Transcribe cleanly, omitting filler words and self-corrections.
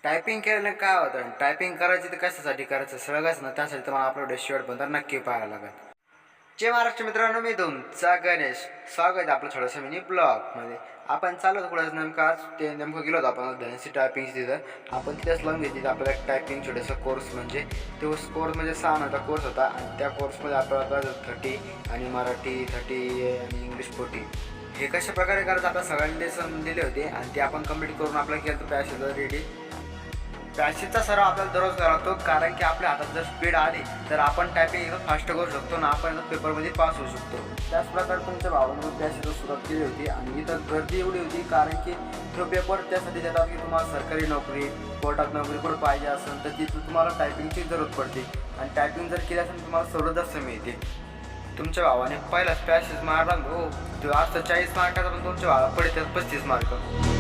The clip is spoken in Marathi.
टायपिंग केल्याने काय होतं, टायपिंग करायची तर कशासाठी करायचं सगळंच ना, त्यासाठी तुम्हाला आपलं शेवट बंद नक्की पाहायला लागेल. जय महाराष्ट्र मित्रांनो, मी तुमचा गणेश. स्वागत आहे आपलं थोडंसं मिनी ब्लॉगमध्ये. आपण चाललो होतो थोडंसं नेमकं आज ते नेमकं गेलो होतो आपण धनश्री टायपिंग तिथं. आपण तिथेच लावून घेतली आपल्याला एक टायपिंग छोटंसं कोर्स, म्हणजे तो कोर्स म्हणजे 6 महिन्याचा कोर्स होता. आणि त्या कोर्समध्ये आपल्याला 30 आणि मराठी 30 आणि इंग्लिश 40 हे कशा प्रकारे करायचं आपल्या सगळ्यांनी लेसन दिले होते. आणि ते आपण कंप्लीट करून आपल्याला केलं तर पॅसेजचं रेडी. पॅसेजचा सराव आपल्याला दररोज करावा लागतो, कारण की आपल्या हातात जर स्पीड आली तर आपण टायपिंग एकदम फास्ट करू शकतो ना, आपण पेपरमध्ये पास होऊ शकतो. त्याचप्रकारे तुमच्या भावानं पॅसेजला सुरुवात केली होती. आणि इथं गर्दी एवढी होती कारण की तो पेपर त्यासाठी देतात की तुम्हाला सरकारी नोकरी, कोर्टात नोकरी कुठं पाहिजे असेल तर तिथं तुम्हाला टायपिंगची जरूरत पडते. आणि टायपिंग जर केली असेल तर तुम्हाला सवलत जास्त मिळते. तुमच्या भावाने पहिलाच पॅसेज मारला हो, तो आज तर 40 मार्काचा, पण तुमच्या भावा पडतात 35 मार्क.